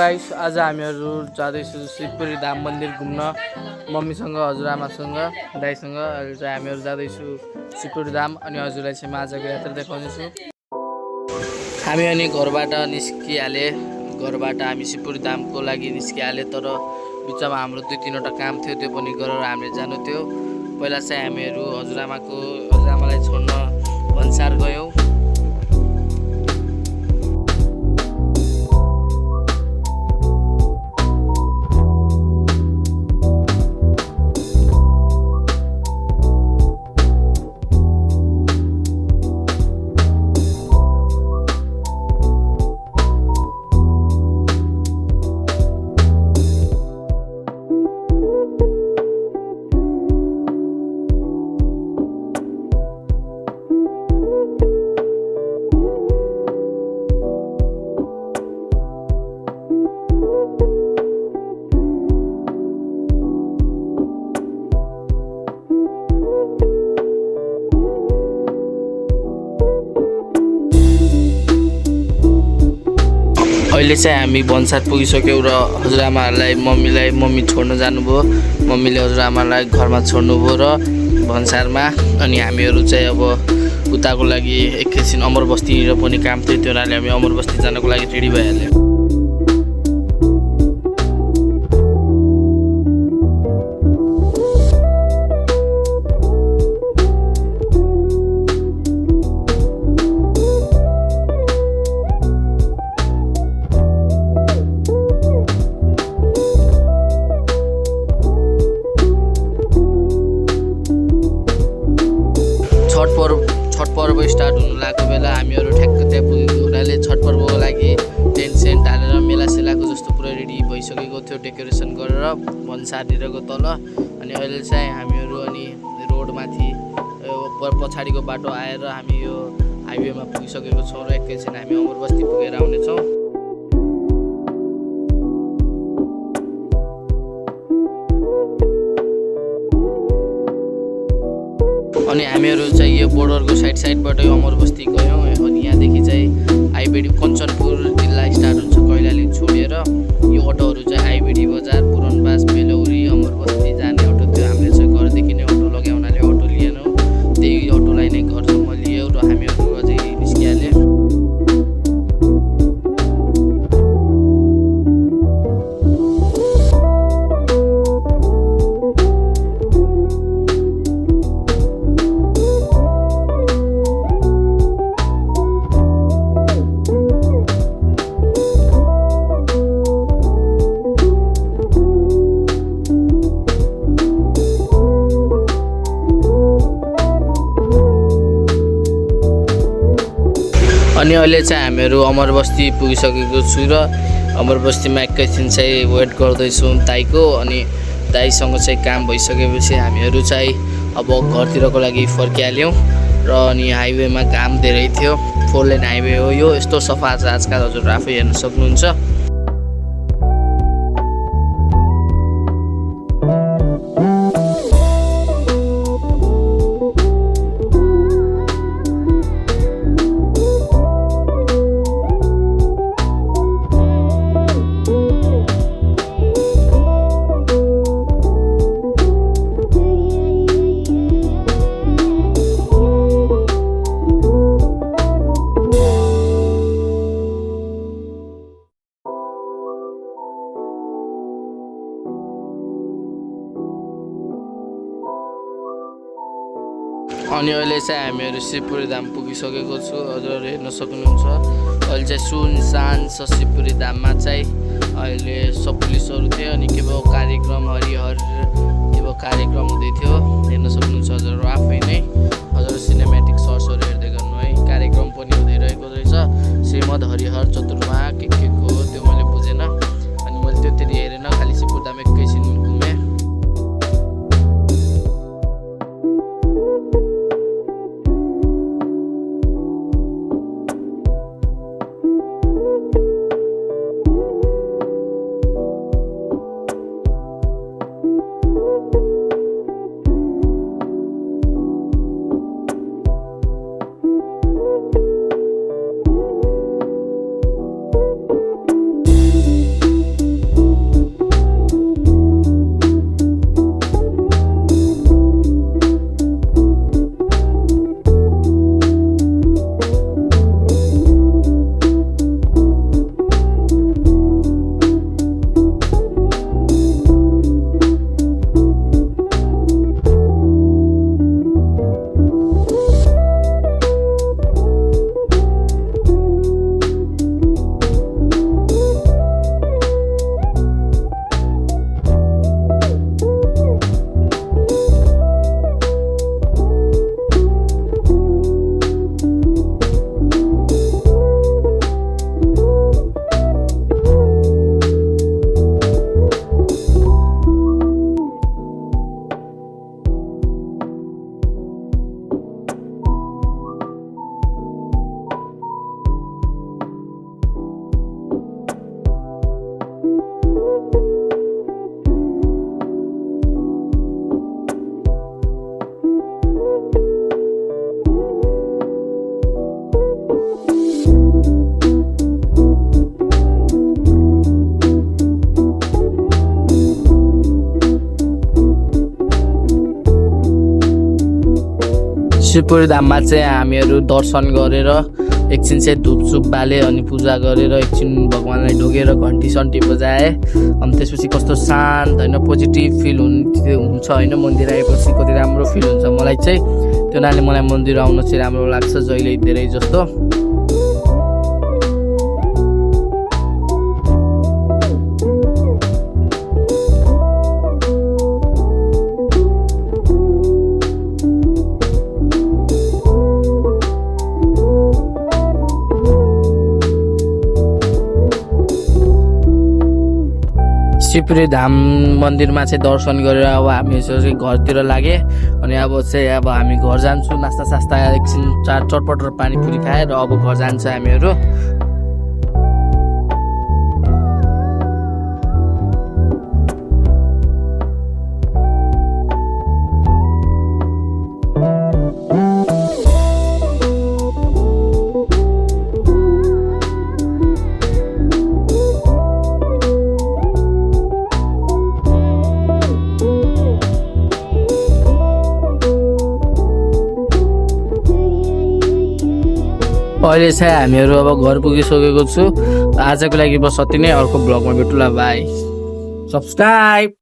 Guys, आज हामीहरू जाँदैछौँ शिवपुरी धाम मन्दिर घुम्न मम्मीसँग, हजुरआमासँग, दाइसँग। अहिले चाहिँ हामीहरू जाँदैछौँ शिवपुरी धाम अनि हजुरलाई चाहिँ म आजको यात्रा देखाउनेछु। हामी अनि घरबाट निस्किहाले। घरबाट हामी शिवपुरी धामको लागि निस्किहाले, तर बिचमा हाम्रो 2-3वटा काम थियो, त्यो पनि गरेर हामीले जानु थियो। पहिला चाहिँ हामीहरू हजुरआमालाई छोड्न भन्सार गयौँ। अहिले चाहिँ हामी भन्सार पुगिसक्यौँ र हजुरआमाहरूलाई मम्मी छोड्न जानुभयो। मम्मीले हजुरआमालाई घरमा छोड्नुभयो र भन्सारमा। अनि हामीहरू चाहिँ अब उताको लागि एकैछिन अमरबस्तीनिर पनि काम थियो, त्यो हुनाले हामी अमरबस्ती जानको लागि रेडी भइहाल्यौँ। छठ पर्व स्टार्ट हुनु लागेको बेला हामीहरू ठ्याक्क त्यहाँ पुगेको हुनाले छठ पर्वको लागि टेन्ट सेन्ट हालेर मेला सेलाको जस्तो पुरा रेडी भइसकेको थियो, डेकोरेसन गरेर भन्सारतिरको तल। अनि अहिले चाहिँ हामीहरू अनि रोडमाथि पछाडिको बाटो आएर हामी यो हाइवेमा पुगिसकेको छौँ र एकैछिन हामी अमरबस्ती पुगेर आउनेछौँ। अनि हामीहरू चाहिँ यो बोर्डरको साइडबाट यो अमरबस्ती गयौँ। अनि यहाँदेखि चाहिँ आइबिडी कञ्चनपुर जिल्ला स्टार्ट हुन्छ, कैलाली छोडेर यो अटोहरू चाहिँ आइबिडी बजार, पुरनबास, बेलौरी, अमरबस्ती जाने अटो थियो। हामीले चाहिँ घरदेखि नै अटो लग्यो हुनाले अटो लिएनौँ, त्यही अटोलाई नै घरसम्म लियौँ र हामीहरू अझै निस्किहाल्यौँ। अनि अहिले चाहिँ हामीहरू अमरबस्ती पुगिसकेको छु र अमरबस्तीमा एकैछिन चाहिँ वेट गर्दैछौँ दाइको। अनि दाइसँग चाहिँ काम भइसकेपछि हामीहरू चाहिँ अब घरतिरको लागि फर्किहाल्यौँ। र अनि हाइवेमा काम धेरै थियो, 4 लेन हाइवे हो यो। यस्तो सफा छ आजकल, हजुर आफै हेर्न सक्नुहुन्छ। अनि अहिले चाहिँ हामीहरू शिवपुरी धाम पुगिसकेको छु, हजुरहरू हेर्न सक्नुहुन्छ। अहिले चाहिँ सुनसान छ शिवपुरी धाममा चाहिँ। अहिले सब पुलिसहरू थियो अनि के भयो कार्यक्रम हरिहर के भयो कार्यक्रम हुँदै थियो, हेर्न सक्नुहुन्छ हजुरहरू आफै नै। हजुर सिनेमेटिक सर्ट्सहरू हेर्दै गर्नु है, कार्यक्रम पनि हुँदै रहेको रहेछ। श्रीमद् हरिहर चतुर्मा के को त्यो मैले बुझेन, अनि मैले त्यति हेरेन, खालि शिवपुरी धाम एकैछिन घुमेँ। शिवपुरी धाममा चाहिँ हामीहरू दर्शन गरेर एकछिन चाहिँ धुपसुप बाले अनि पूजा गरेर एकछिन भगवान्लाई ढोगेर घन्टी सन्टी बजाएँ। अनि त्यसपछि कस्तो शान्त होइन पोजिटिभ फिल हुन्छ होइन मन्दिर आएपछि कति राम्रो फिल हुन्छ मलाई चाहिँ। त्यो हुनाले मलाई मन्दिर आउन चाहिँ राम्रो लाग्छ जहिले धेरै जस्तो। शिवपुरी धाम मन्दिरमा चाहिँ दर्शन गरेर अब हामी चाहिँ घरतिर लागे अनि अब चाहिँ अब हामी घर जान्छौँ नास्ता सास्ता एकछिन चटपट र पानीपुरी खाएर अब घर जान्छ हामीहरू। अहिले चाहिँ हामीहरू अब घर पुगिसकेको छु। आजको लागि बस अति नै, अर्को ब्लगमा भेटौँला, बाई। सब्सक्राइब।